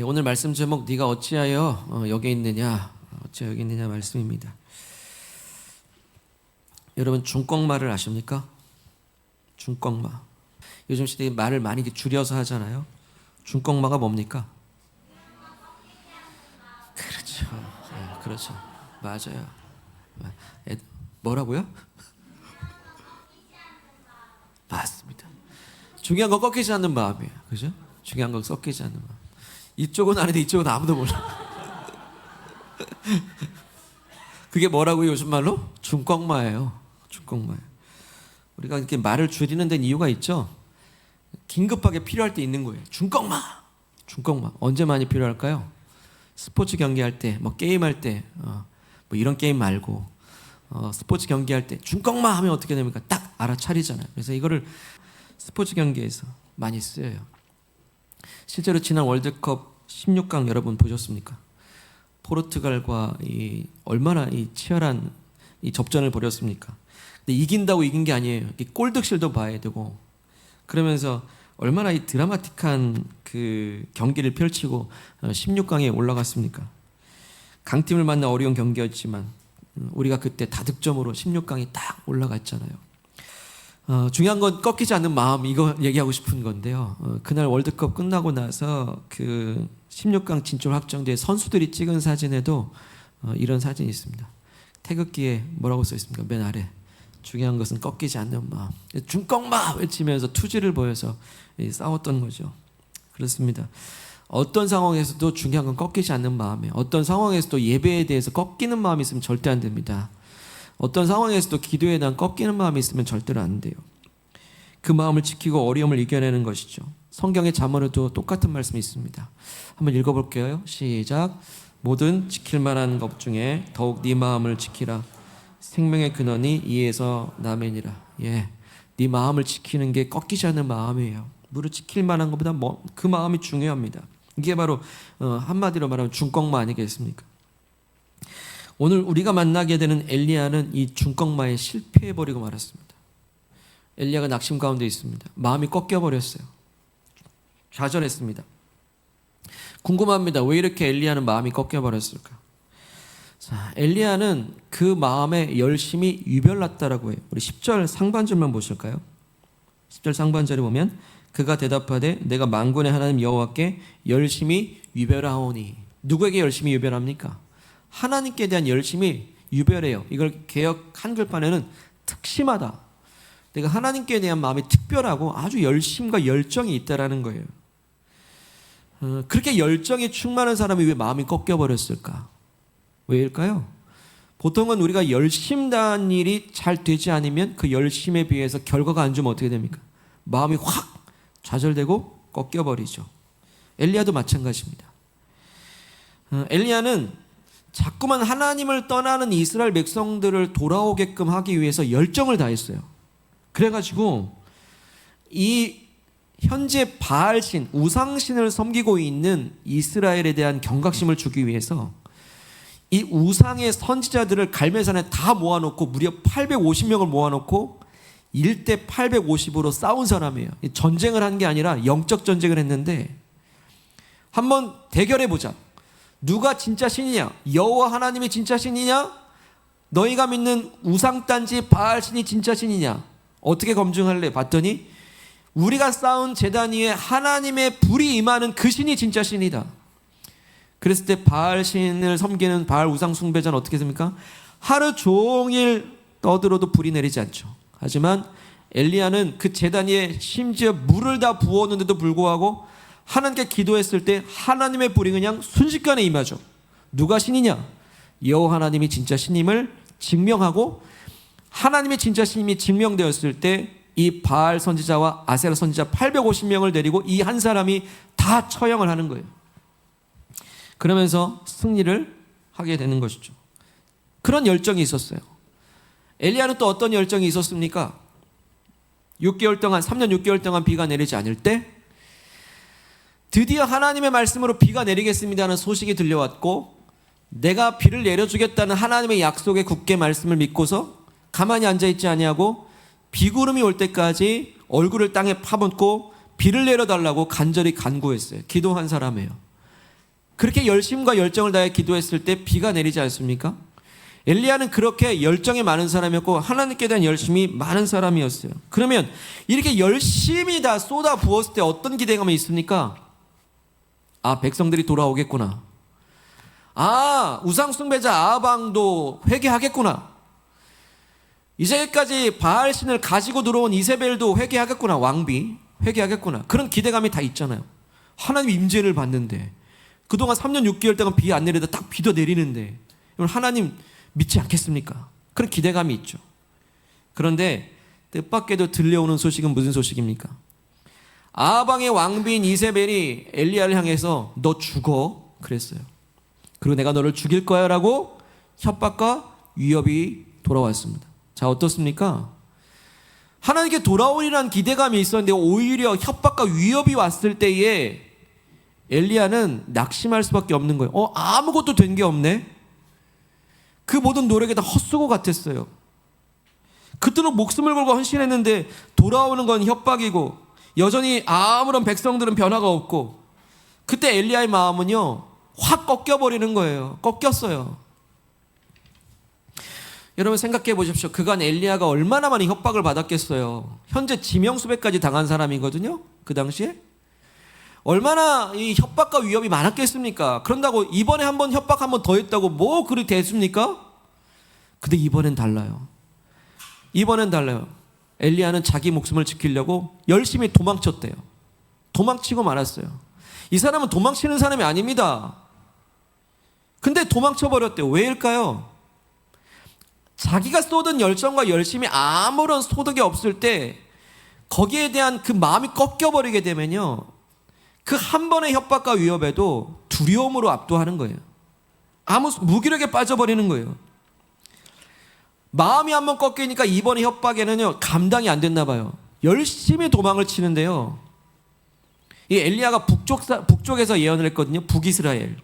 오늘 말씀 제목 네가 어찌하여 여기 있느냐, 어찌하여 여기 있느냐 말씀입니다. 여러분 중꺾마를 아십니까? 중꺾마. 요즘 시대에 말을 많이 줄여서 하잖아요. 중꺾마가 뭡니까? 그렇죠. 네, 그렇죠. 맞아요. 뭐라고요? 맞습니다. 중요한 건 꺾이지 않는 마음이에요. 그죠? 중요한 건 꺾이지 않는 마음. 이쪽은 아는데 이쪽은 아무도 몰라. 그게 뭐라고요? 요즘 말로? 중꺾마예요. 중꺾마예요. 우리가 이렇게 말을 줄이는 데는 이유가 있죠. 긴급하게 필요할 때 있는 거예요. 중꺾마. 중꺾마. 언제 많이 필요할까요? 스포츠 경기할 때, 뭐 게임할 때, 뭐 이런 게임 말고 스포츠 경기할 때 중꺾마 하면 어떻게 됩니까? 딱 알아차리잖아요. 그래서 이거를 스포츠 경기에서 많이 쓰여요. 실제로 지난 월드컵 16강 여러분 보셨습니까? 포르투갈과 얼마나 치열한 접전을 벌였습니까? 근데 이긴다고 이긴 게 아니에요. 골득실도 봐야 되고, 그러면서 얼마나 드라마틱한 그 경기를 펼치고 16강에 올라갔습니까? 강팀을 만나 어려운 경기였지만 우리가 그때 다득점으로 16강에 딱 올라갔잖아요. 중요한 건 꺾이지 않는 마음, 이거 얘기하고 싶은 건데요. 그날 월드컵 끝나고 나서 그 16강 진출 확정된 선수들이 찍은 사진에도 이런 사진이 있습니다. 태극기에 뭐라고 써 있습니까? 맨 아래. 중요한 것은 꺾이지 않는 마음. 중꺾마 외치면서 투지를 보여서 싸웠던 거죠. 그렇습니다. 어떤 상황에서도 중요한 건 꺾이지 않는 마음이에요. 어떤 상황에서도 예배에 대해서 꺾이는 마음이 있으면 절대 안 됩니다. 어떤 상황에서도 기도에 대한 꺾이는 마음이 있으면 절대로 안 돼요. 그 마음을 지키고 어려움을 이겨내는 것이죠. 성경의 잠언에도 똑같은 말씀이 있습니다. 한번 읽어볼게요. 시작. 모든 지킬 만한 것 중에 더욱 네 마음을 지키라. 생명의 근원이 이에서 나매니라. 예, 네 마음을 지키는 게 꺾이지 않는 마음이에요. 무릇 지킬 만한 것보다 그 마음이 중요합니다. 이게 바로 한마디로 말하면 중꺾마 아니겠습니까? 오늘 우리가 만나게 되는 엘리야는 이 중꺾마에 실패해버리고 말았습니다. 엘리야가 낙심 가운데 있습니다. 마음이 꺾여버렸어요. 좌절했습니다. 궁금합니다. 왜 이렇게 엘리야는 마음이 꺾여버렸을까? 자, 엘리야는 그 마음에 열심히 유별났다라고 해요. 우리 10절 상반절만 보실까요? 10절 상반절에 보면 그가 대답하되 내가 만군의 하나님 여호와께 열심히 유별하오니. 누구에게 열심히 유별합니까? 하나님께 대한 열심이 유별해요. 이걸 개역 한글판에는 특심하다. 내가 하나님께 대한 마음이 특별하고 아주 열심과 열정이 있다라는 거예요. 그렇게 열정이 충만한 사람이 왜 마음이 꺾여버렸을까? 왜일까요? 보통은 우리가 열심 다한 일이 잘 되지 않으면 그 열심에 비해서 결과가 안 좋으면 어떻게 됩니까? 마음이 확 좌절되고 꺾여버리죠. 엘리야도 마찬가지입니다. 엘리야는 자꾸만 하나님을 떠나는 이스라엘 백성들을 돌아오게끔 하기 위해서 열정을 다했어요. 그래가지고 이 현재 바알신, 우상신을 섬기고 있는 이스라엘에 대한 경각심을 주기 위해서 이 우상의 선지자들을 갈멜산에 다 모아놓고 무려 850명을 모아놓고 1대 850으로 싸운 사람이에요. 전쟁을 한 게 아니라 영적 전쟁을 했는데 한번 대결해보자. 누가 진짜 신이냐? 여호와 하나님이 진짜 신이냐? 너희가 믿는 우상단지 바알신이 진짜 신이냐? 어떻게 검증할래? 봤더니 우리가 쌓은 제단 위에 하나님의 불이 임하는 그 신이 진짜 신이다. 그랬을 때 바알신을 섬기는 바알 우상 숭배자는 어떻게 됩니까? 하루 종일 떠들어도 불이 내리지 않죠. 하지만 엘리야는 그 제단 위에 심지어 물을 다 부었는데도 불구하고 하나님께 기도했을 때 하나님의 불이 그냥 순식간에 임하죠. 누가 신이냐? 여호와 하나님이 진짜 신임을 증명하고, 하나님의 진짜 신임이 증명되었을 때 이 바알 선지자와 아세라 선지자 850명을 데리고 이 한 사람이 다 처형을 하는 거예요. 그러면서 승리를 하게 되는 것이죠. 그런 열정이 있었어요. 엘리야는 또 어떤 열정이 있었습니까? 6개월 동안, 3년 6개월 동안 비가 내리지 않을 때 드디어 하나님의 말씀으로 비가 내리겠습니다는 소식이 들려왔고, 내가 비를 내려주겠다는 하나님의 약속에 굳게 말씀을 믿고서 가만히 앉아있지 아니하고 비구름이 올 때까지 얼굴을 땅에 파묻고 비를 내려달라고 간절히 간구했어요. 기도한 사람이에요. 그렇게 열심과 열정을 다해 기도했을 때 비가 내리지 않습니까? 엘리야는 그렇게 열정이 많은 사람이었고 하나님께 대한 열심이 많은 사람이었어요. 그러면 이렇게 열심히 다 쏟아 부었을 때 어떤 기대감이 있습니까? 아, 백성들이 돌아오겠구나. 아, 우상숭배자 아방도 회개하겠구나. 이제까지 바알신을 가지고 들어온 이세벨도 회개하겠구나. 왕비 회개하겠구나. 그런 기대감이 다 있잖아요. 하나님 임재를 받는데, 그동안 3년 6개월 동안 비 안 내리다 딱 비도 내리는데 하나님 믿지 않겠습니까? 그런 기대감이 있죠. 그런데 뜻밖에도 들려오는 소식은 무슨 소식입니까? 아방의 왕비인 이세벨이 엘리야를 향해서 너 죽어 그랬어요. 그리고 내가 너를 죽일 거야 라고 협박과 위협이 돌아왔습니다. 자, 어떻습니까? 하나님께 돌아오리라는 기대감이 있었는데 오히려 협박과 위협이 왔을 때에 엘리야는 낙심할 수밖에 없는 거예요. 아무것도 된 게 없네. 그 모든 노력이 다 헛수고 같았어요. 그토록 목숨을 걸고 헌신했는데 돌아오는 건 협박이고 여전히 아무런 백성들은 변화가 없고, 그때 엘리야의 마음은요 확 꺾여버리는 거예요. 꺾였어요. 여러분 생각해 보십시오. 그간 엘리야가 얼마나 많이 협박을 받았겠어요. 현재 지명수배까지 당한 사람이거든요. 그 당시에 얼마나 이 협박과 위협이 많았겠습니까? 그런다고 이번에 한번 협박 한번 더 했다고 뭐 그리 됐습니까? 근데 이번엔 달라요. 이번엔 달라요. 엘리야는 자기 목숨을 지키려고 열심히 도망쳤대요. 도망치고 말았어요. 이 사람은 도망치는 사람이 아닙니다. 근데 도망쳐버렸대요. 왜일까요? 자기가 쏟은 열정과 열심이 아무런 소득이 없을 때 거기에 대한 그 마음이 꺾여버리게 되면요, 그 한 번의 협박과 위협에도 두려움으로 압도하는 거예요. 아무 무기력에 빠져버리는 거예요. 마음이 한번 꺾이니까 이번의 협박에는요 감당이 안 됐나 봐요. 열심히 도망을 치는데요, 이 엘리야가 북쪽에서 예언을 했거든요. 북이스라엘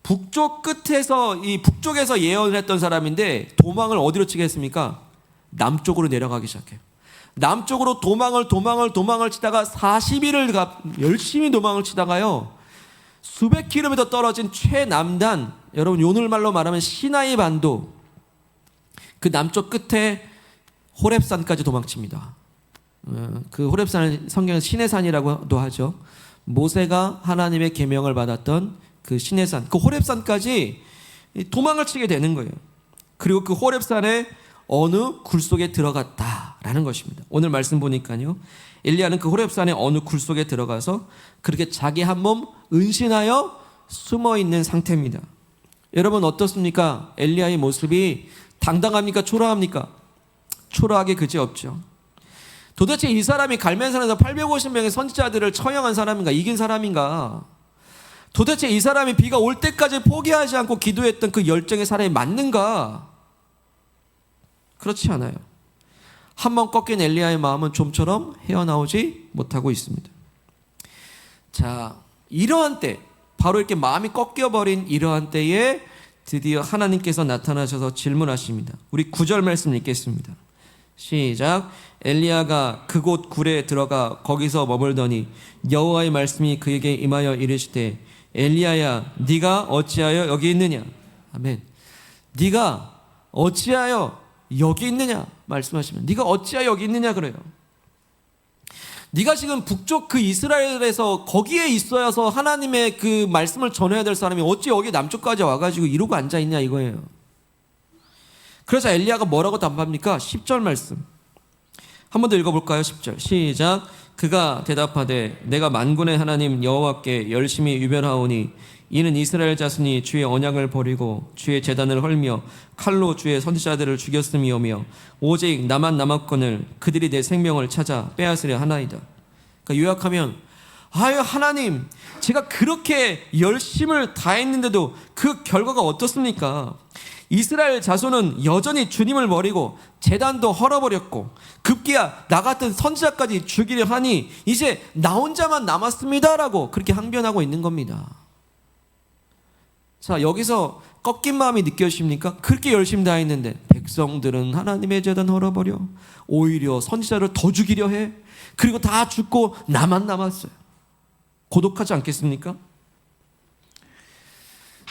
북쪽 끝에서, 이 북쪽에서 예언을 했던 사람인데 도망을 어디로 치게 했습니까? 남쪽으로 내려가기 시작해요. 남쪽으로 도망을 치다가 40일을 열심히 도망을 치다가요, 수백 킬로미터 떨어진 최남단, 여러분 오늘말로 말하면 시나이 반도 그 남쪽 끝에 호렙산까지 도망칩니다. 그 호렙산을 성경은 시내산이라고도 하죠. 모세가 하나님의 계명을 받았던 그 시내산, 그 호렙산까지 도망을 치게 되는 거예요. 그리고 그 호렙산에 어느 굴 속에 들어갔다라는 것입니다. 오늘 말씀 보니까요, 엘리야는 그 호렙산의 어느 굴 속에 들어가서 그렇게 자기 한 몸 은신하여 숨어 있는 상태입니다. 여러분 어떻습니까? 엘리야의 모습이 당당합니까? 초라합니까? 초라하게 그지없죠. 도대체 이 사람이 갈멜산에서 850명의 선지자들을 처형한 사람인가? 이긴 사람인가? 도대체 이 사람이 비가 올 때까지 포기하지 않고 기도했던 그 열정의 사람이 맞는가? 그렇지 않아요. 한번 꺾인 엘리야의 마음은 좀처럼 헤어나오지 못하고 있습니다. 자, 이러한 때, 바로 이렇게 마음이 꺾여버린 이러한 때에 드디어 하나님께서 나타나셔서 질문하십니다. 우리 9절 말씀 읽겠습니다. 시작. 엘리야가 그곳 굴에 들어가 거기서 머물더니 여호와의 말씀이 그에게 임하여 이르시되 엘리야야 네가 어찌하여 여기 있느냐. 아멘. 네가 어찌하여 여기 있느냐 말씀하시면, 네가 어찌하여 여기 있느냐 그래요. 네가 지금 북쪽 그 이스라엘에서 거기에 있어야서 하나님의 그 말씀을 전해야 될 사람이 어찌 여기 남쪽까지 와가지고 이러고 앉아있냐 이거예요. 그래서 엘리야가 뭐라고 답합니까? 10절 말씀 한 번 더 읽어볼까요? 10절 시작. 그가 대답하되 내가 만군의 하나님 여호와께 열심히 유별하오니 이는 이스라엘 자손이 주의 언약을 버리고 주의 제단을 헐며 칼로 주의 선지자들을 죽였음이오며 오직 나만 남았거늘 그들이 내 생명을 찾아 빼앗으려 하나이다. 그러니까 요약하면, 아유 하나님, 제가 그렇게 열심을 다했는데도 그 결과가 어떻습니까? 이스라엘 자손은 여전히 주님을 버리고 제단도 헐어버렸고 급기야 나 같은 선지자까지 죽이려 하니 이제 나 혼자만 남았습니다라고 그렇게 항변하고 있는 겁니다. 자, 여기서 꺾인 마음이 느껴지십니까? 그렇게 열심히 다 했는데 백성들은 하나님의 제단 헐어버려 오히려 선지자를 더 죽이려 해. 그리고 다 죽고 나만 남았어요. 고독하지 않겠습니까?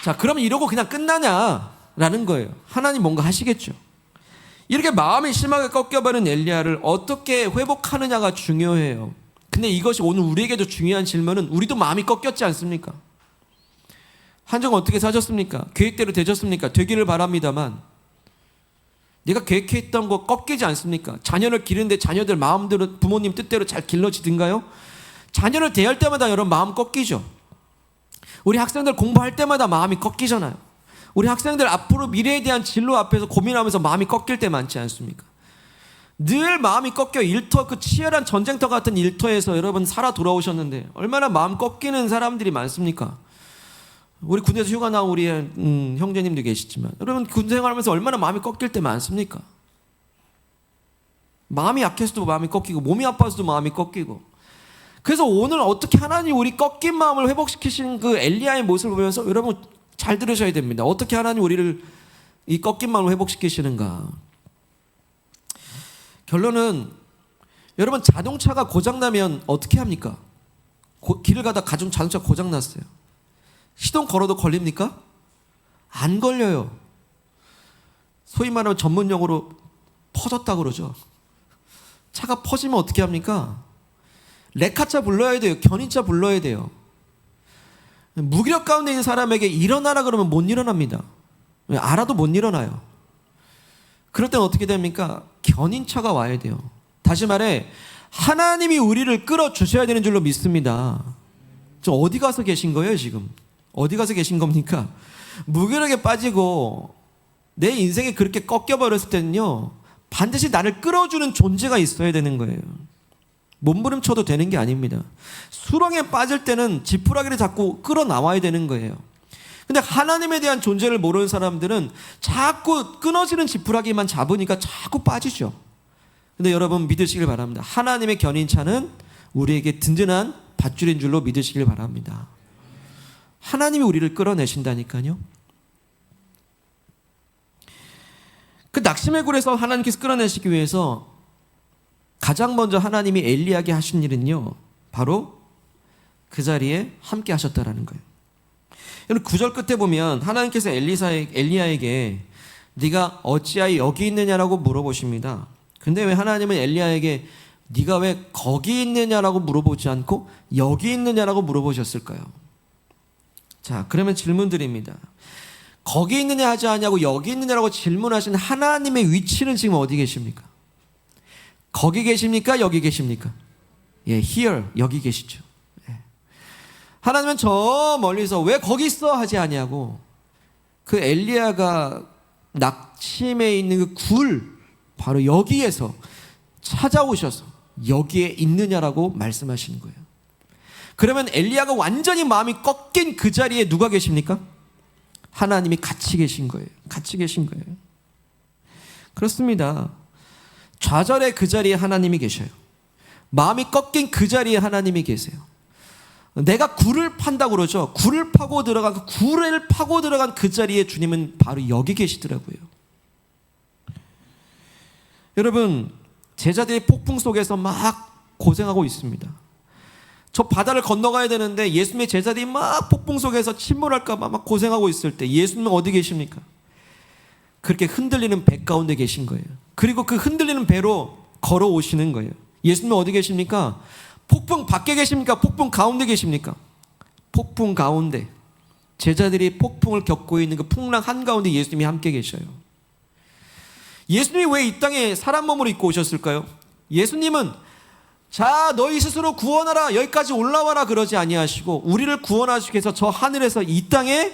자, 그러면 이러고 그냥 끝나냐라는 거예요. 하나님 뭔가 하시겠죠. 이렇게 마음이 심하게 꺾여버린 엘리야를 어떻게 회복하느냐가 중요해요. 근데 이것이 오늘 우리에게도 중요한 질문은, 우리도 마음이 꺾였지 않습니까? 한정 어떻게 사셨습니까? 계획대로 되셨습니까? 되기를 바랍니다만, 내가 계획했던 거 꺾이지 않습니까? 자녀를 기르는데 자녀들 마음대로 부모님 뜻대로 잘 길러지든가요? 자녀를 대할 때마다 여러분 마음 꺾이죠. 우리 학생들 공부할 때마다 마음이 꺾이잖아요. 우리 학생들 앞으로 미래에 대한 진로 앞에서 고민하면서 마음이 꺾일 때 많지 않습니까? 늘 마음이 꺾여 일터, 그 치열한 전쟁터 같은 일터에서 여러분 살아 돌아오셨는데 얼마나 마음 꺾이는 사람들이 많습니까? 우리 군대에서 휴가 나온 우리 형제님도 계시지만 여러분 군대 생활하면서 얼마나 마음이 꺾일 때 많습니까? 마음이 약해서도 마음이 꺾이고 몸이 아파서도 마음이 꺾이고. 그래서 오늘 어떻게 하나님 우리 꺾인 마음을 회복시키신 그 엘리야의 모습을 보면서 여러분 잘 들으셔야 됩니다. 어떻게 하나님 우리를 이 꺾인 마음을 회복시키시는가. 결론은 여러분 자동차가 고장나면 어떻게 합니까? 길을 가다 자동차 고장났어요. 시동 걸어도 걸립니까? 안 걸려요. 소위 말하면 전문용어로 퍼졌다 그러죠. 차가 퍼지면 어떻게 합니까? 레카차 불러야 돼요. 견인차 불러야 돼요. 무기력 가운데 있는 사람에게 일어나라 그러면 못 일어납니다. 알아도 못 일어나요. 그럴 땐 어떻게 됩니까? 견인차가 와야 돼요. 다시 말해 하나님이 우리를 끌어주셔야 되는 줄로 믿습니다. 저 어디 가서 계신 거예요 지금? 어디 가서 계신 겁니까? 무기력에 빠지고 내 인생이 그렇게 꺾여버렸을 때는요, 반드시 나를 끌어주는 존재가 있어야 되는 거예요. 몸부림쳐도 되는 게 아닙니다. 수렁에 빠질 때는 지푸라기를 잡고 끌어나와야 되는 거예요. 근데 하나님에 대한 존재를 모르는 사람들은 자꾸 끊어지는 지푸라기만 잡으니까 자꾸 빠지죠. 근데 여러분 믿으시길 바랍니다. 하나님의 견인차는 우리에게 든든한 밧줄인 줄로 믿으시길 바랍니다. 하나님이 우리를 끌어내신다니까요. 그 낙심의 굴에서 하나님께서 끌어내시기 위해서 가장 먼저 하나님이 엘리야에게 하신 일은요, 바로 그 자리에 함께 하셨다라는 거예요. 여러분 9절 끝에 보면 하나님께서 엘리야에게 네가 어찌하여 여기 있느냐라고 물어보십니다. 근데 왜 하나님은 엘리야에게 네가 왜 거기 있느냐라고 물어보지 않고 여기 있느냐라고 물어보셨을까요? 자, 그러면 질문 드립니다. 거기 있느냐 하지 않냐고 여기 있느냐라고 질문하신 하나님의 위치는 지금 어디 계십니까? 거기 계십니까? 여기 계십니까? 예, here, 여기 계시죠. 예. 하나님은 저 멀리서 왜 거기 있어 하지 않냐고, 그 엘리야가 낙심해 있는 그 굴 바로 여기에서 찾아오셔서 여기에 있느냐라고 말씀하시는 거예요. 그러면 엘리야가 완전히 마음이 꺾인 그 자리에 누가 계십니까? 하나님이 같이 계신 거예요. 같이 계신 거예요. 그렇습니다. 좌절의 그 자리에 하나님이 계셔요. 마음이 꺾인 그 자리에 하나님이 계세요. 내가 굴을 판다고 그러죠. 굴을 파고 들어간 그 자리에 주님은 바로 여기 계시더라고요. 여러분, 제자들이 폭풍 속에서 막 고생하고 있습니다. 저 바다를 건너가야 되는데 예수님의 제자들이 막 폭풍 속에서 침몰할까 봐 막 고생하고 있을 때 예수님은 어디 계십니까? 그렇게 흔들리는 배 가운데 계신 거예요. 그리고 그 흔들리는 배로 걸어오시는 거예요. 예수님은 어디 계십니까? 폭풍 밖에 계십니까? 폭풍 가운데 계십니까? 폭풍 가운데. 제자들이 폭풍을 겪고 있는 그 풍랑 한가운데 예수님이 함께 계셔요. 예수님이 왜 이 땅에 사람 몸을 입고 오셨을까요? 예수님은 자 너희 스스로 구원하라, 여기까지 올라와라 그러지 아니하시고 우리를 구원하시기 위해서 저 하늘에서 이 땅에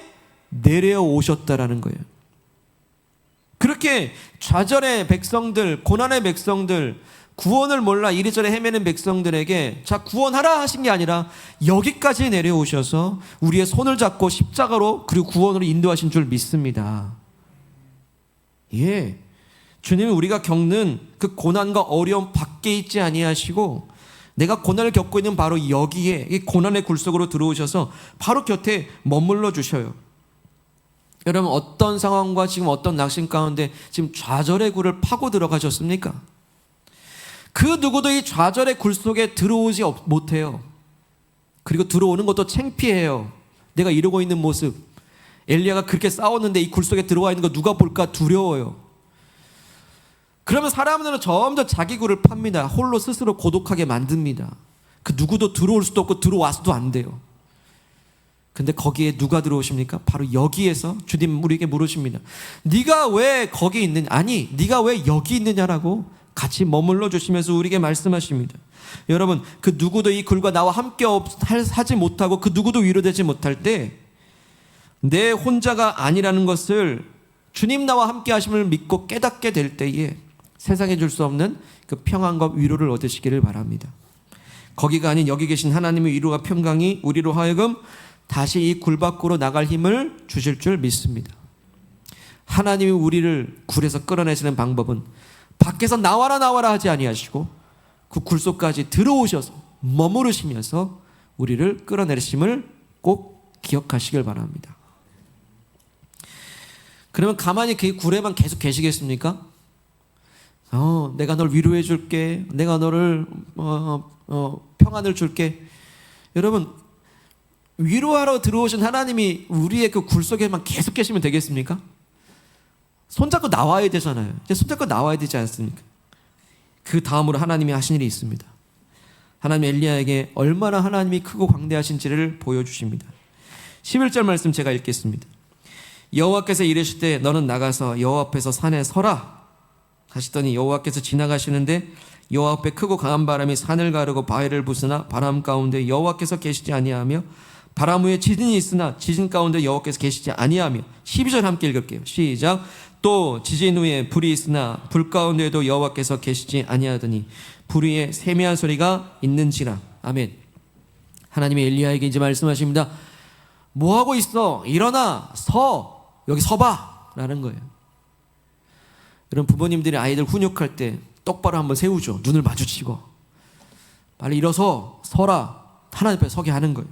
내려오셨다라는 거예요. 그렇게 좌절의 백성들, 고난의 백성들, 구원을 몰라 이리저리 헤매는 백성들에게 자 구원하라 하신 게 아니라 여기까지 내려오셔서 우리의 손을 잡고 십자가로 그리고 구원으로 인도하신 줄 믿습니다. 예, 주님은 우리가 겪는 그 고난과 어려움 밖에 있지 아니하시고 내가 고난을 겪고 있는 바로 여기에 이 고난의 굴 속으로 들어오셔서 바로 곁에 머물러 주셔요. 여러분 어떤 상황과 지금 어떤 낙심 가운데 지금 좌절의 굴을 파고 들어가셨습니까? 그 누구도 이 좌절의 굴 속에 들어오지 못해요. 그리고 들어오는 것도 창피해요. 내가 이러고 있는 모습, 엘리야가 그렇게 싸웠는데 이 굴 속에 들어와 있는 거 누가 볼까 두려워요. 그러면 사람들은 점점 자기 굴을 팝니다. 홀로 스스로 고독하게 만듭니다. 그 누구도 들어올 수도 없고 들어와서도 안 돼요. 근데 거기에 누가 들어오십니까? 바로 여기에서 주님 우리에게 물으십니다. 네가 왜 거기 있느냐? 아니, 네가 왜 여기 있느냐라고 같이 머물러 주시면서 우리에게 말씀하십니다. 여러분, 그 누구도 이 굴과 나와 함께 하지 못하고 그 누구도 위로되지 못할 때 내 혼자가 아니라는 것을 주님 나와 함께 하심을 믿고 깨닫게 될 때에 세상에 줄 수 없는 그 평안과 위로를 얻으시기를 바랍니다. 거기가 아닌 여기 계신 하나님의 위로와 평강이 우리로 하여금 다시 이 굴 밖으로 나갈 힘을 주실 줄 믿습니다. 하나님이 우리를 굴에서 끌어내시는 방법은 밖에서 나와라 나와라 하지 아니하시고 그 굴 속까지 들어오셔서 머무르시면서 우리를 끌어내리심을 꼭 기억하시길 바랍니다. 그러면 가만히 그 굴에만 계속 계시겠습니까? 내가 널 위로해 줄게. 내가 너를 평안을 줄게. 여러분, 위로하러 들어오신 하나님이 우리의 그 굴 속에만 계속 계시면 되겠습니까? 손잡고 나와야 되잖아요. 이제 손잡고 나와야 되지 않습니까? 그 다음으로 하나님이 하신 일이 있습니다. 하나님 엘리야에게 얼마나 하나님이 크고 광대하신지를 보여주십니다. 11절 말씀 제가 읽겠습니다. 여호와께서 이르실 때 너는 나가서 여호와 앞에서 산에 서라 하시더니 여호와께서 지나가시는데 여호와 앞에 크고 강한 바람이 산을 가르고 바위를 부수나 바람 가운데 여호와께서 계시지 아니하며 바람 후에 지진이 있으나 지진 가운데 여호와께서 계시지 아니하며 12절 함께 읽을게요. 시작. 또 지진 후에 불이 있으나 불 가운데도 여호와께서 계시지 아니하더니 불 위에 세미한 소리가 있는지라. 아멘. 하나님이 엘리야에게 이제 말씀하십니다. 뭐하고 있어? 일어나 서. 여기 서봐 라는 거예요. 여러분, 부모님들이 아이들 훈육할 때 똑바로 한번 세우죠. 눈을 마주치고 빨리 일어서 서라. 하나님 앞에 서게 하는 거예요.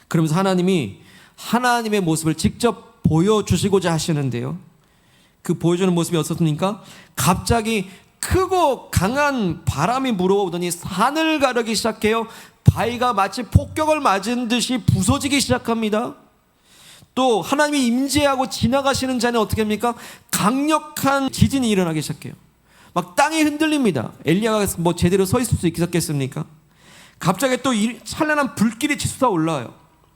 그러면서 하나님이 하나님의 모습을 직접 보여주시고자 하시는데요. 그 보여주는 모습이 어떻습니까? 갑자기 크고 강한 바람이 불어오더니 산을 가르기 시작해요. 바위가 마치 폭격을 맞은 듯이 부서지기 시작합니다. 또 하나님이 임재하고 지나가시는 자는 어떻게 합니까? 강력한 지진이 일어나기 시작해요. 막 땅이 흔들립니다. 엘리야가 뭐 제대로 서 있을 수 있었겠습니까? 갑자기 또 찬란한 불길이 치솟아 올라와요.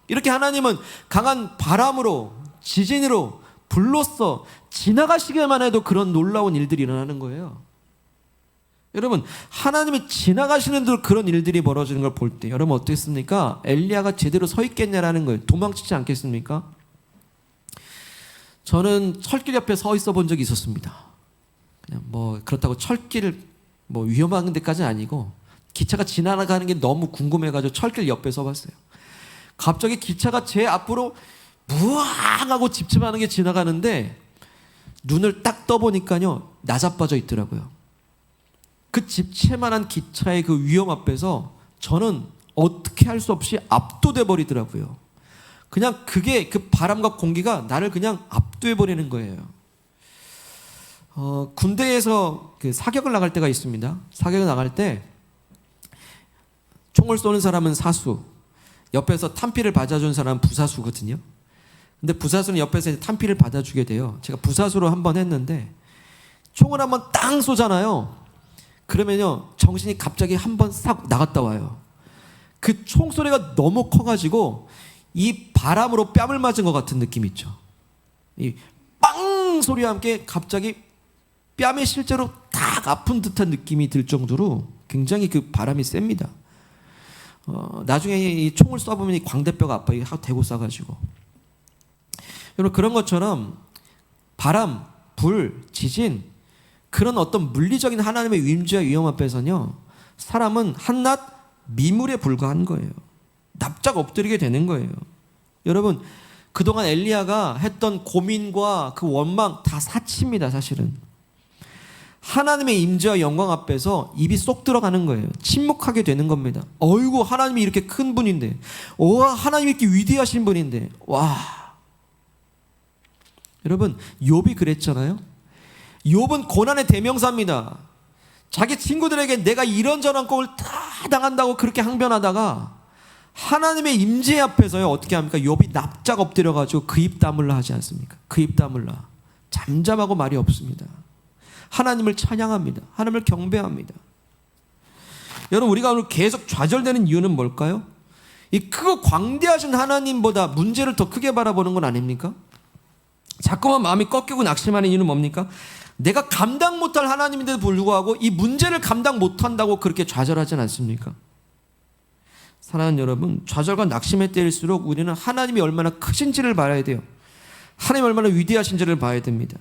이렇게 하나님은 강한 바람으로 지진으로 불로써 지나가시기만 해도 그런 놀라운 일들이 일어나는 거예요. 여러분, 하나님이 지나가시는 대로 그런 일들이 벌어지는 걸 볼 때 여러분 어떻겠습니까? 엘리야가 제대로 서 있겠냐라는 거예요. 도망치지 않겠습니까? 저는 철길 옆에 서 있어 본 적이 있었습니다. 그냥 뭐 그렇다고 철길 뭐 위험한 데까지는 아니고 기차가 지나가는 게 너무 궁금해가지고 철길 옆에 서봤어요. 갑자기 기차가 제 앞으로 무앙하고 집집하는 게 지나가는데 눈을 딱 떠보니까요 나자빠져 있더라고요. 그 집채만한 기차의 그 위험 앞에서 저는 어떻게 할 수 없이 압도돼 버리더라고요. 그냥 그게 그 바람과 공기가 나를 그냥 압도해 버리는 거예요. 군대에서 그 사격을 나갈 때가 있습니다. 사격을 나갈 때 총을 쏘는 사람은 사수, 옆에서 탄피를 받아주는 사람은 부사수거든요. 근데 부사수는 옆에서 탄피를 받아주게 돼요. 제가 부사수로 한번 했는데 총을 한번 땅 쏘잖아요. 그러면요 정신이 갑자기 한번 싹 나갔다 와요. 그 총소리가 너무 커가지고 이 바람으로 뺨을 맞은 것 같은 느낌 있죠. 이 빵 소리와 함께 갑자기 뺨에 실제로 딱 아픈 듯한 느낌이 들 정도로 굉장히 그 바람이 셉니다. 나중에 이 총을 쏴보면 이 광대뼈가 아파요. 하고 대고 쏴가지고. 여러분, 그런 것처럼 바람, 불, 지진, 그런 어떤 물리적인 하나님의 임재와 위험 앞에서는요 사람은 한낱 미물에 불과한 거예요. 납작 엎드리게 되는 거예요. 여러분, 그동안 엘리야가 했던 고민과 그 원망 다 사치입니다. 사실은 하나님의 임재와 영광 앞에서 입이 쏙 들어가는 거예요. 침묵하게 되는 겁니다. 어이구, 하나님이 이렇게 큰 분인데, 하나님이 이렇게 위대하신 분인데, 와. 여러분, 욥이 그랬잖아요. 욥은 고난의 대명사입니다. 자기 친구들에게 내가 이런저런 꼴을 다 당한다고 그렇게 항변하다가 하나님의 임재 앞에서요 어떻게 합니까? 욥이 납작 엎드려가지고 그 입 다물라 하지 않습니까? 그 입 다물라. 잠잠하고 말이 없습니다. 하나님을 찬양합니다. 하나님을 경배합니다. 여러분, 우리가 오늘 계속 좌절되는 이유는 뭘까요? 이 크고 광대하신 하나님보다 문제를 더 크게 바라보는 건 아닙니까? 자꾸만 마음이 꺾이고 낙심하는 이유는 뭡니까? 내가 감당 못할 하나님인데도 불구하고 이 문제를 감당 못한다고 그렇게 좌절하진 않습니까? 사랑하는 여러분, 좌절과 낙심에 때릴수록 우리는 하나님이 얼마나 크신지를 봐야 돼요. 하나님이 얼마나 위대하신지를 봐야 됩니다.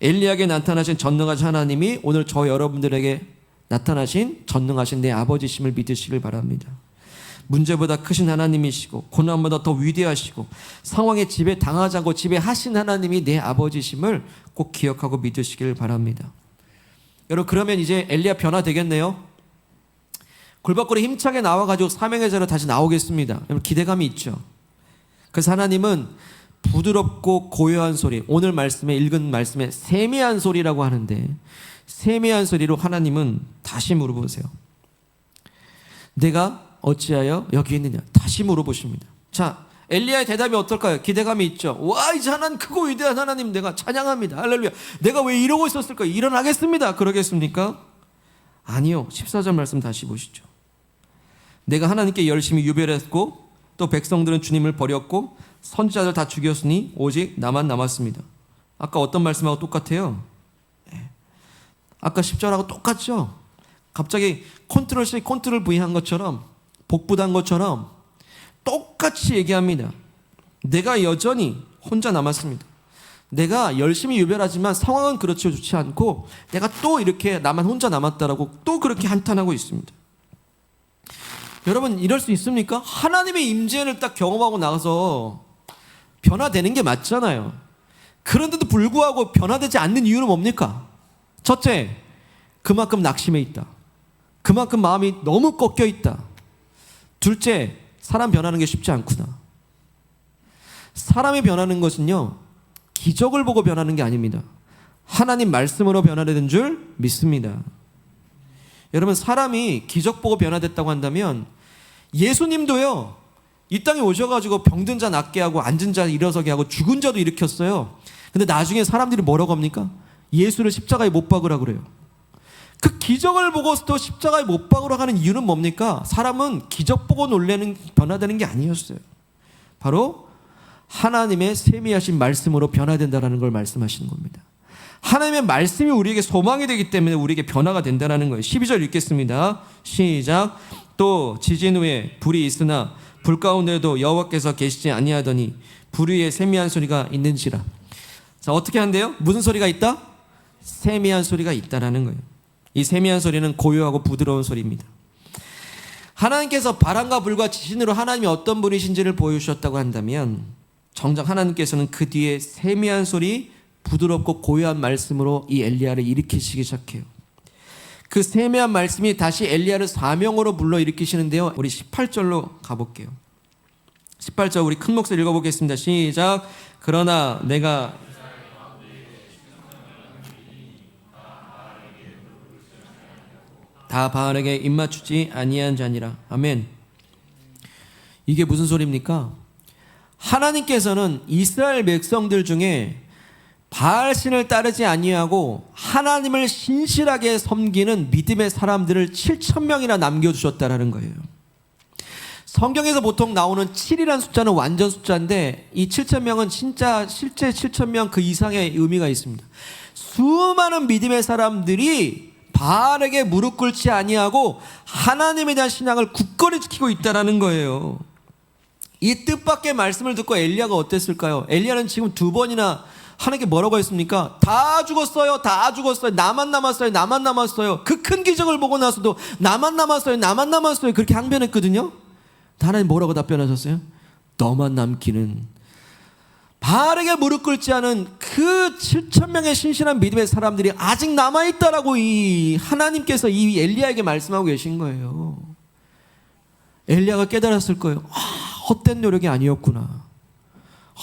엘리야에게 나타나신 전능하신 하나님이 오늘 저 여러분들에게 나타나신 전능하신 내 아버지심을 믿으시길 바랍니다. 문제보다 크신 하나님이시고 고난보다 더 위대하시고 상황에 지배당하지 않고 지배하신 하나님이 내 아버지심을 꼭 기억하고 믿으시길 바랍니다. 여러분, 그러면 이제 엘리야 변화되겠네요. 굴박골에 힘차게 나와가지고 사명의 자로 다시 나오겠습니다. 여러분, 기대감이 있죠. 그래서 하나님은 부드럽고 고요한 소리, 오늘 말씀에 읽은 말씀에 세미한 소리라고 하는데, 세미한 소리로 하나님은 다시 물어보세요. 내가 어찌하여 여기 있느냐? 다시 물어보십니다. 자, 엘리야의 대답이 어떨까요? 기대감이 있죠. 와, 이제 하나님, 크고 위대한 하나님 내가 찬양합니다. 할렐루야. 내가 왜 이러고 있었을까? 일어나겠습니다. 그러겠습니까? 아니요. 14절 말씀 다시 보시죠. 내가 하나님께 열심히 유별했고 또 백성들은 주님을 버렸고 선지자들 다 죽였으니 오직 나만 남았습니다. 아까 어떤 말씀하고 똑같아요? 아까 10절하고 똑같죠? 갑자기 컨트롤 C, 컨트롤 V 한 것처럼, 복부단 것처럼 똑같이 얘기합니다. 내가 여전히 혼자 남았습니다. 내가 열심히 유별하지만 상황은 그렇지 좋지 않고 내가 또 이렇게 나만 혼자 남았다라고 또 그렇게 한탄하고 있습니다. 여러분, 이럴 수 있습니까? 하나님의 임재를 딱 경험하고 나가서 변화되는 게 맞잖아요. 그런데도 불구하고 변화되지 않는 이유는 뭡니까? 첫째, 그만큼 낙심해 있다. 그만큼 마음이 너무 꺾여 있다. 둘째, 사람 변하는 게 쉽지 않구나. 사람이 변하는 것은요, 기적을 보고 변하는 게 아닙니다. 하나님 말씀으로 변화되는 줄 믿습니다. 여러분, 사람이 기적 보고 변화됐다고 한다면 예수님도요, 이 땅에 오셔가지고 병든 자 낫게 하고 앉은 자 일어서게 하고 죽은 자도 일으켰어요. 근데 나중에 사람들이 뭐라고 합니까? 예수를 십자가에 못 박으라 그래요. 그 기적을 보고서도 십자가에 못 박으러 가는 이유는 뭡니까? 사람은 기적 보고 놀라는, 변화되는 게 아니었어요. 바로 하나님의 세미하신 말씀으로 변화된다는 걸 말씀하시는 겁니다. 하나님의 말씀이 우리에게 소망이 되기 때문에 우리에게 변화가 된다는 거예요. 12절 읽겠습니다. 시작. 또 지진 후에 불이 있으나 불 가운데도 여호와께서 계시지 아니하더니 불 위에 세미한 소리가 있는지라. 자, 어떻게 한대요? 무슨 소리가 있다? 세미한 소리가 있다라는 거예요. 이 세미한 소리는 고요하고 부드러운 소리입니다. 하나님께서 바람과 불과 지진으로 하나님이 어떤 분이신지를 보여주셨다고 한다면 정작 하나님께서는 그 뒤에 세미한 소리, 부드럽고 고요한 말씀으로 이 엘리야를 일으키시기 시작해요. 그 세미한 말씀이 다시 엘리야를 사명으로 불러 일으키시는데요. 우리 18절로 가볼게요. 18절 우리 큰 목소리 읽어보겠습니다. 시작. 그러나 내가 다 바알에게 입맞추지 아니한 자니라. 아멘. 이게 무슨 소리입니까? 하나님께서는 이스라엘 백성들 중에 바알신을 따르지 아니하고 하나님을 신실하게 섬기는 믿음의 사람들을 7,000명이나 남겨주셨다라는 거예요. 성경에서 보통 나오는 7이라는 숫자는 완전 숫자인데 이 7,000명은 진짜 실제 7,000명 그 이상의 의미가 있습니다. 수많은 믿음의 사람들이 바알에게 무릎 꿇지 아니하고 하나님에 대한 신앙을 굳건히 지키고 있다는 거예요. 이 뜻밖의 말씀을 듣고 엘리야가 어땠을까요? 엘리야는 지금 2번이나 하나님께 뭐라고 했습니까? 다 죽었어요. 다 죽었어요. 나만 남았어요. 나만 남았어요. 그 큰 기적을 보고 나서도 나만 남았어요. 나만 남았어요. 그렇게 항변했거든요. 하나님 뭐라고 답변하셨어요? 너만 남기는. 바알에게 무릎 꿇지 않은 그 7,000명의 신실한 믿음의 사람들이 아직 남아있다라고 이 하나님께서 이 엘리야에게 말씀하고 계신 거예요. 엘리야가 깨달았을 거예요. 헛된 노력이 아니었구나.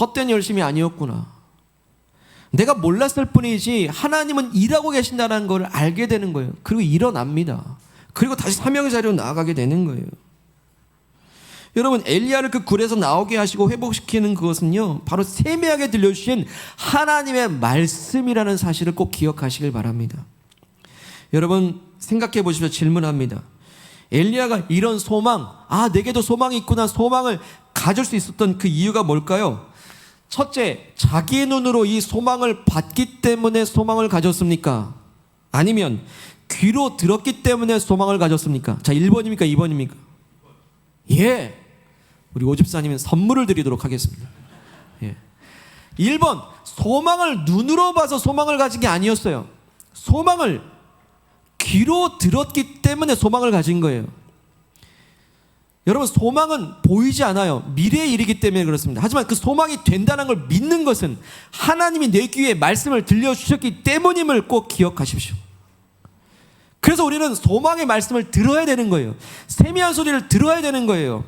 헛된 열심이 아니었구나. 내가 몰랐을 뿐이지 하나님은 일하고 계신다는 걸 알게 되는 거예요. 그리고 일어납니다. 그리고 다시 사명의 자리로 나아가게 되는 거예요. 여러분, 엘리야를 그 굴에서 나오게 하시고 회복시키는 그것은요, 바로 세미하게 들려주신 하나님의 말씀이라는 사실을 꼭 기억하시길 바랍니다. 여러분, 생각해 보십시오. 질문합니다. 엘리야가 이런 소망, 내게도 소망이 있구나, 소망을 가질 수 있었던 그 이유가 뭘까요? 첫째, 자기 눈으로 이 소망을 봤기 때문에 소망을 가졌습니까? 아니면 귀로 들었기 때문에 소망을 가졌습니까? 자, 1번입니까? 2번입니까? 예. 우리 오집사님은 선물을 드리도록 하겠습니다. 예. 1번, 소망을 눈으로 봐서 소망을 가진 게 아니었어요. 소망을 귀로 들었기 때문에 소망을 가진 거예요. 여러분, 소망은 보이지 않아요. 미래의 일이기 때문에 그렇습니다. 하지만 그 소망이 된다는 걸 믿는 것은 하나님이 내 귀에 말씀을 들려주셨기 때문임을 꼭 기억하십시오. 그래서 우리는 소망의 말씀을 들어야 되는 거예요. 세미한 소리를 들어야 되는 거예요.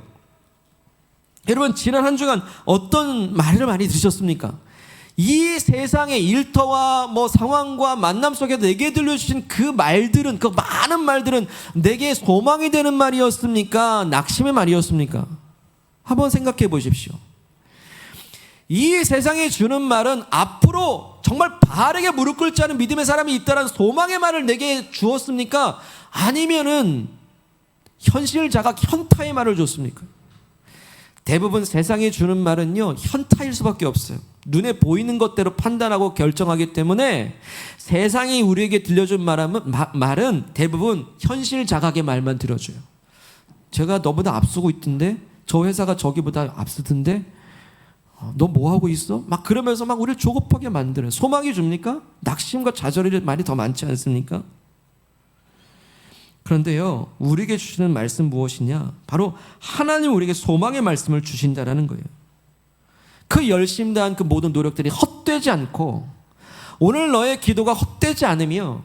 여러분, 지난 한 주간 어떤 말을 많이 들으셨습니까? 이 세상의 일터와 상황과 만남 속에 내게 들려주신 그 말들은, 그 많은 말들은 내게 소망이 되는 말이었습니까? 낙심의 말이었습니까? 한번 생각해 보십시오. 이 세상에 주는 말은 앞으로 정말 바르게 무릎 꿇지 않은 믿음의 사람이 있다는 소망의 말을 내게 주었습니까? 아니면은 현실 자각, 현타의 말을 줬습니까? 대부분 세상에 주는 말은요, 현타일 수밖에 없어요. 눈에 보이는 것대로 판단하고 결정하기 때문에 세상이 우리에게 들려준 말은 대부분 현실 자각의 말만 들어줘요. 제가 너보다 앞서고 있던데, 저 회사가 저기보다 앞서던데, 너 뭐하고 있어? 막 그러면서 우리를 조급하게 만들어요. 소망이 줍니까? 낙심과 좌절의 말이 더 많지 않습니까? 그런데요, 우리에게 주시는 말씀 무엇이냐? 바로 하나님 우리에게 소망의 말씀을 주신다라는 거예요. 그 열심 다한 그 모든 노력들이 헛되지 않고, 오늘 너의 기도가 헛되지 않으며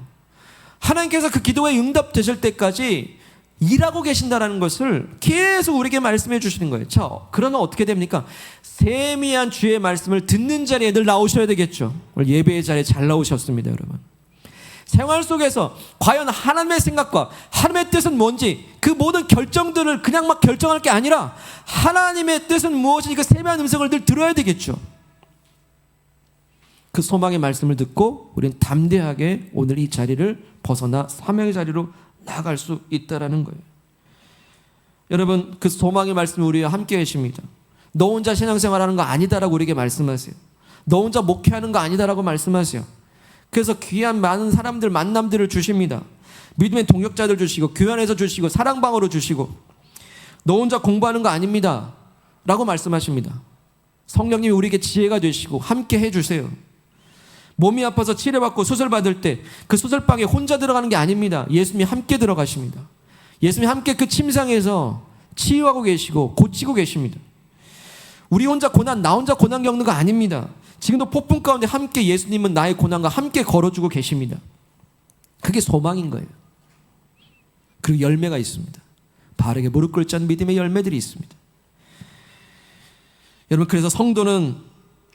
하나님께서 그 기도에 응답되실 때까지 일하고 계신다는 것을 계속 우리에게 말씀해 주시는 거예요. 자, 그러나 어떻게 됩니까? 세미한 주의 말씀을 듣는 자리에 늘 나오셔야 되겠죠. 오늘 예배의 자리에 잘 나오셨습니다, 여러분. 생활 속에서 과연 하나님의 생각과 하나님의 뜻은 뭔지, 그 모든 결정들을 그냥 결정할 게 아니라 하나님의 뜻은 무엇인지 그 세미한 음성을 늘 들어야 되겠죠. 그 소망의 말씀을 듣고 우리는 담대하게 오늘 이 자리를 벗어나 사명의 자리로 나아갈 수 있다라는 거예요. 여러분, 그 소망의 말씀이 우리와 함께 계십니다. 너 혼자 신앙생활하는 거 아니다라고 우리에게 말씀하세요. 너 혼자 목회하는 거 아니다라고 말씀하세요. 그래서 귀한 많은 사람들, 만남들을 주십니다. 믿음의 동역자들 주시고, 교회 안에서 주시고, 사랑방으로 주시고, 너 혼자 공부하는 거 아닙니다 라고 말씀하십니다. 성령님이 우리에게 지혜가 되시고 함께 해주세요. 몸이 아파서 치료받고 수술받을 때 그 수술방에 혼자 들어가는 게 아닙니다. 예수님이 함께 들어가십니다. 예수님이 함께 그 침상에서 치유하고 계시고 고치고 계십니다. 우리 혼자 나 혼자 고난 겪는 거 아닙니다. 지금도 폭풍 가운데 함께 예수님은 나의 고난과 함께 걸어주고 계십니다. 그게 소망인 거예요. 그리고 열매가 있습니다. 바르게 무릎 꿇지 않은 믿음의 열매들이 있습니다. 여러분, 그래서 성도는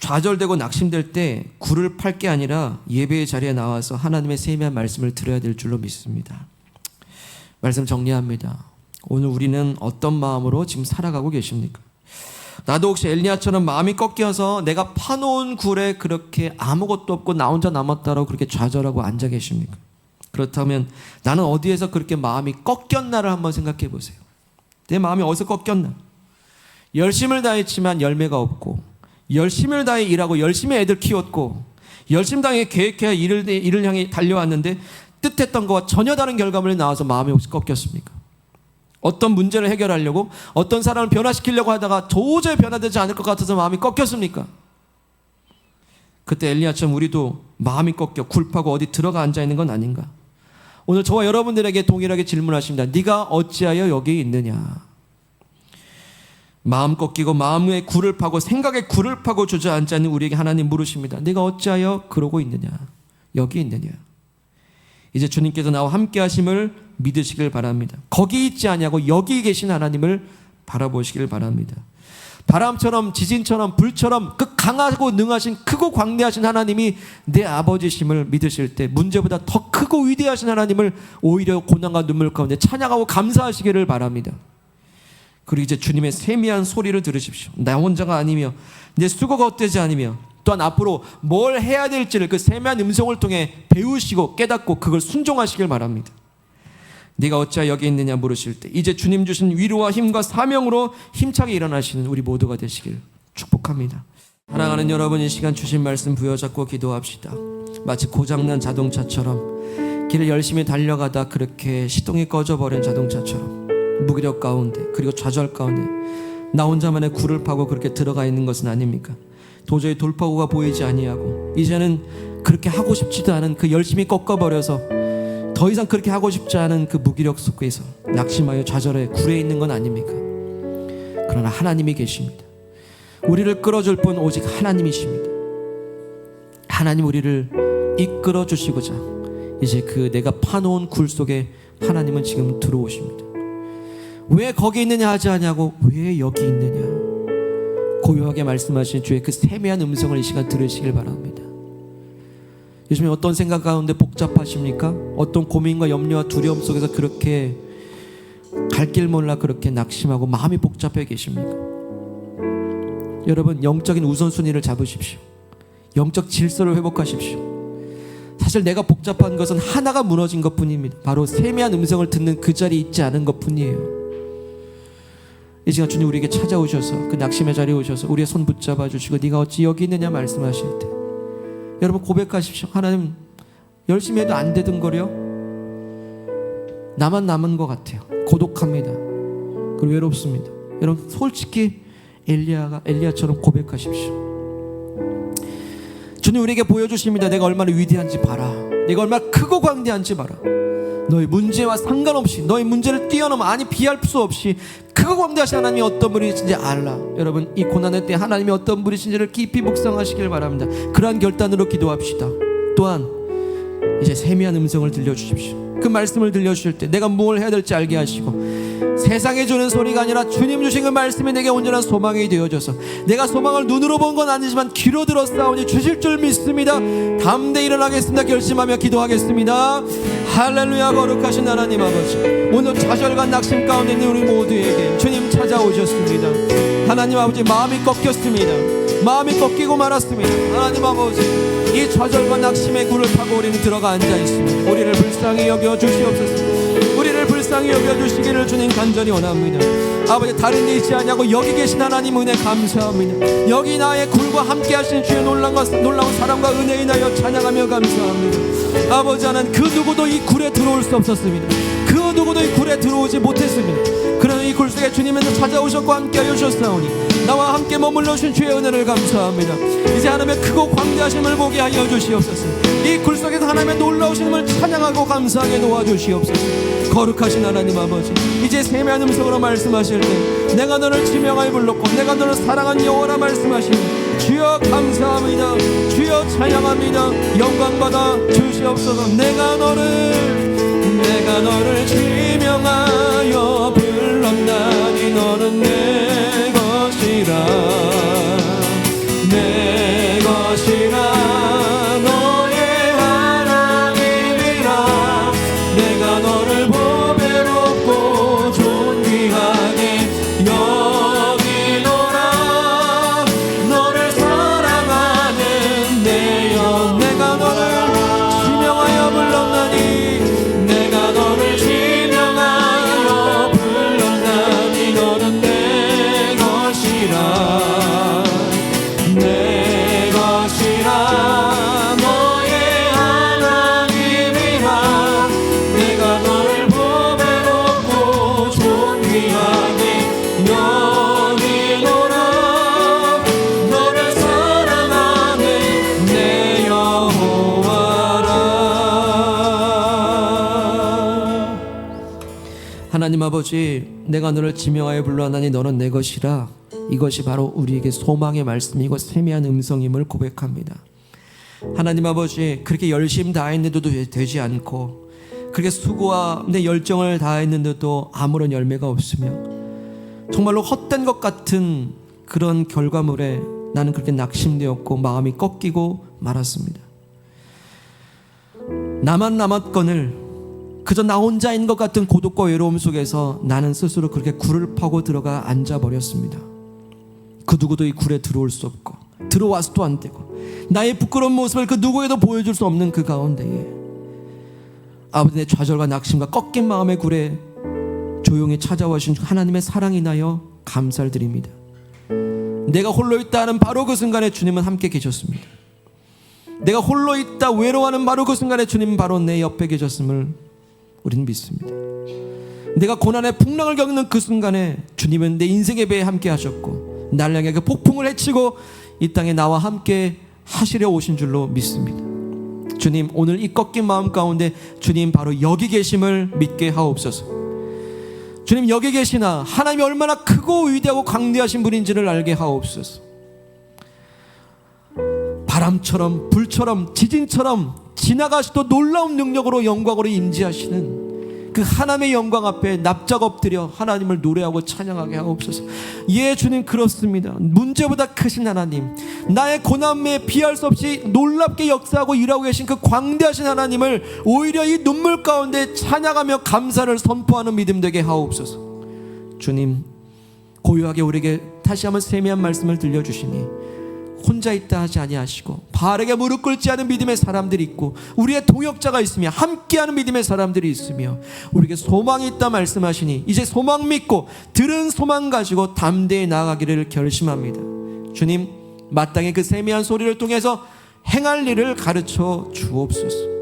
좌절되고 낙심될 때 굴을 팔 게 아니라 예배의 자리에 나와서 하나님의 세미한 말씀을 들어야 될 줄로 믿습니다. 말씀 정리합니다. 오늘 우리는 어떤 마음으로 지금 살아가고 계십니까? 나도 혹시 엘리야처럼 마음이 꺾여서 내가 파놓은 굴에 그렇게 아무것도 없고 나 혼자 남았다라고 그렇게 좌절하고 앉아 계십니까? 그렇다면 나는 어디에서 그렇게 마음이 꺾였나를 한번 생각해 보세요. 내 마음이 어디서 꺾였나? 열심을 다했지만 열매가 없고, 열심을 다해 일하고 열심히 애들 키웠고, 열심 당해 계획해 일을 향해 달려왔는데 뜻했던 것과 전혀 다른 결과물이 나와서 마음이 혹시 꺾였습니까? 어떤 문제를 해결하려고, 어떤 사람을 변화시키려고 하다가 도저히 변화되지 않을 것 같아서 마음이 꺾였습니까? 그때 엘리야처럼 우리도 마음이 꺾여 굴파고 어디 들어가 앉아있는 건 아닌가? 오늘 저와 여러분들에게 동일하게 질문하십니다. 네가 어찌하여 여기 있느냐? 마음 꺾이고 마음의 굴을 파고 생각의 굴을 파고 주저앉아 있는 우리에게 하나님 물으십니다. 네가 어찌하여 그러고 있느냐? 여기 있느냐? 이제 주님께서 나와 함께 하심을 믿으시길 바랍니다. 거기 있지 아니하고 여기 계신 하나님을 바라보시길 바랍니다. 바람처럼 지진처럼 불처럼 그 강하고 능하신 크고 광대하신 하나님이 내 아버지심을 믿으실 때 문제보다 더 크고 위대하신 하나님을 오히려 고난과 눈물 가운데 찬양하고 감사하시기를 바랍니다. 그리고 이제 주님의 세미한 소리를 들으십시오. 나 혼자가 아니며 내 수고가 헛되지 않으며 또한 앞으로 뭘 해야 될지를 그 세미한 음성을 통해 배우시고 깨닫고 그걸 순종하시길 바랍니다. 네가 어찌하여 여기 있느냐 물으실 때 이제 주님 주신 위로와 힘과 사명으로 힘차게 일어나시는 우리 모두가 되시길 축복합니다. 사랑하는 여러분, 이 시간 주신 말씀 부여잡고 기도합시다. 마치 고장난 자동차처럼 길을 열심히 달려가다 그렇게 시동이 꺼져버린 자동차처럼 무기력 가운데 그리고 좌절 가운데 나 혼자만의 굴을 파고 그렇게 들어가 있는 것은 아닙니까? 도저히 돌파구가 보이지 아니하고 이제는 그렇게 하고 싶지도 않은 그 열심히 꺾어버려서 더 이상 그렇게 하고 싶지 않은 그 무기력 속에서 낙심하여 좌절해 굴에 있는 건 아닙니까? 그러나 하나님이 계십니다. 우리를 끌어줄 분 오직 하나님이십니다. 하나님 우리를 이끌어 주시고자 이제 그 내가 파놓은 굴 속에 하나님은 지금 들어오십니다. 왜 거기 있느냐 하지 않냐고 왜 여기 있느냐 고요하게 말씀하신 주의 그 세미한 음성을 이 시간 들으시길 바랍니다. 요즘에 어떤 생각 가운데 복잡하십니까? 어떤 고민과 염려와 두려움 속에서 그렇게 갈 길 몰라 그렇게 낙심하고 마음이 복잡해 계십니까? 여러분, 영적인 우선순위를 잡으십시오. 영적 질서를 회복하십시오. 사실 내가 복잡한 것은 하나가 무너진 것뿐입니다. 바로 세미한 음성을 듣는 그 자리에 있지 않은 것뿐이에요. 이 시간 주님 우리에게 찾아오셔서 그 낙심의 자리에 오셔서 우리의 손 붙잡아 주시고 네가 어찌 여기 있느냐 말씀하실 때 여러분 고백하십시오. 하나님, 열심히 해도 안 되던 거려? 나만 남은 것 같아요. 고독합니다. 그리고 외롭습니다. 여러분 솔직히 엘리야처럼 고백하십시오. 주님 우리에게 보여주십니다. 내가 얼마나 위대한지 봐라. 내가 얼마나 크고 광대한지 봐라. 너의 문제와 상관없이 너의 문제를 뛰어넘어 아니 비할 수 없이 크고 광대하신 하나님이 어떤 분이신지 알라. 여러분 이 고난의 때 하나님이 어떤 분이신지를 깊이 묵상하시길 바랍니다. 그러한 결단으로 기도합시다. 또한 이제 세미한 음성을 들려주십시오. 그 말씀을 들려주실 때 내가 뭘 해야 될지 알게 하시고 세상에 주는 소리가 아니라 주님 주신 그 말씀이 내게 온전한 소망이 되어져서 내가 소망을 눈으로 본 건 아니지만 귀로 들었사오니 주실 줄 믿습니다. 담대히 일어나겠습니다. 결심하며 기도하겠습니다. 할렐루야. 거룩하신 하나님 아버지, 오늘 좌절과 낙심 가운데 있는 우리 모두에게 주님 찾아오셨습니다. 하나님 아버지, 마음이 꺾였습니다. 마음이 꺾이고 말았습니다. 하나님 아버지, 이 좌절과 낙심의 굴을 타고 우리는 들어가 앉아 있습니다. 우리를 불쌍히 여겨 주시옵소서. 우리를 불쌍히 여겨주시기를 주님 간절히 원합니다. 아버지, 다른 데 있지 않냐고 여기 계신 하나님 은혜 감사합니다. 여기 나의 굴과 함께 하신 주의 놀라운 사랑과 은혜에 인하여 찬양하며 감사합니다. 아버지, 하나님 그 누구도 이 굴에 들어올 수 없었습니다. 그 누구도 이 굴에 들어오지 못했습니다. 그러나 이 굴 속에 주님은 찾아오셨고 함께하여 주셨사오니 나와 함께 머물러 주신 주의 은혜를 감사합니다. 이제 하나님의 크고 광대하심을 보게 하여 주시옵소서. 이 굴 속에서 하나님의 놀라우심을 찬양하고 감사하게 도와주시옵소서. 거룩하신 하나님 아버지, 이제 세미한 음성으로 말씀하실 때 내가 너를 지명하여 불렀고 내가 너를 사랑한 여호와라 말씀하시니 주여 감사합니다. 주여 찬양합니다. 영광받아 주시옵소서. 내가 너를 지명하여 불렀나니 너는 내 것이라 내 것이라 너의 하나님이라 내가 너를 보배롭고 존귀하게 여기노라. 너를 사랑하는 내 영 내가 너를 지명하여 불렀나니 내가 너를 지명하여 불렀나니 너는 내 것이라 내 것이라 너의 하나님이라 내가 너를 보배롭고 존귀하게 여기노라. 너를 사랑하는 내 여호와라. 하나님 아버지, 내가 너를 지명하여 불러나니 너는 내 것이라. 이것이 바로 우리에게 소망의 말씀이고 세미한 음성임을 고백합니다. 하나님 아버지, 그렇게 열심 다했는데도 되지 않고 그렇게 수고와 내 열정을 다했는데도 아무런 열매가 없으며 정말로 헛된 것 같은 그런 결과물에 나는 그렇게 낙심되었고 마음이 꺾이고 말았습니다. 나만 남았거늘 그저 나 혼자인 것 같은 고독과 외로움 속에서 나는 스스로 그렇게 굴을 파고 들어가 앉아버렸습니다. 그 누구도 이 굴에 들어올 수 없고 들어와서도 안 되고 나의 부끄러운 모습을 그 누구에도 보여줄 수 없는 그 가운데에 아버지, 내 좌절과 낙심과 꺾인 마음의 굴에 조용히 찾아와 주신 하나님의 사랑이 나여 감사를 드립니다. 내가 홀로 있다 하는 바로 그 순간에 주님은 함께 계셨습니다. 내가 홀로 있다 외로워하는 바로 그 순간에 주님은 바로 내 옆에 계셨음을 우리는 믿습니다. 내가 고난의 풍랑을 겪는 그 순간에 주님은 내 인생의 배에 함께 하셨고 나를 향해 그 폭풍을 헤치고 이 땅에 나와 함께 하시려 오신 줄로 믿습니다. 주님, 오늘 이 꺾인 마음 가운데 주님 바로 여기 계심을 믿게 하옵소서. 주님, 여기 계시나 하나님이 얼마나 크고 위대하고 광대하신 분인지를 알게 하옵소서. 바람처럼 불처럼 지진처럼 지나가시도 놀라운 능력으로 영광으로 임재하시는 그 하나님의 영광 앞에 납작 엎드려 하나님을 노래하고 찬양하게 하옵소서. 예, 주님, 그렇습니다. 문제보다 크신 하나님, 나의 고난에 비할 수 없이 놀랍게 역사하고 일하고 계신 그 광대하신 하나님을 오히려 이 눈물 가운데 찬양하며 감사를 선포하는 믿음 되게 하옵소서. 주님, 고요하게 우리에게 다시 한번 세미한 말씀을 들려주시니 혼자 있다 하지 아니하시고 바르게 무릎 꿇지 않은 믿음의 사람들이 있고 우리의 동역자가 있으며 함께하는 믿음의 사람들이 있으며 우리에게 소망이 있다 말씀하시니 이제 소망 믿고 들은 소망 가지고 담대히 나아가기를 결심합니다. 주님, 마땅히 그 세미한 소리를 통해서 행할 일을 가르쳐 주옵소서.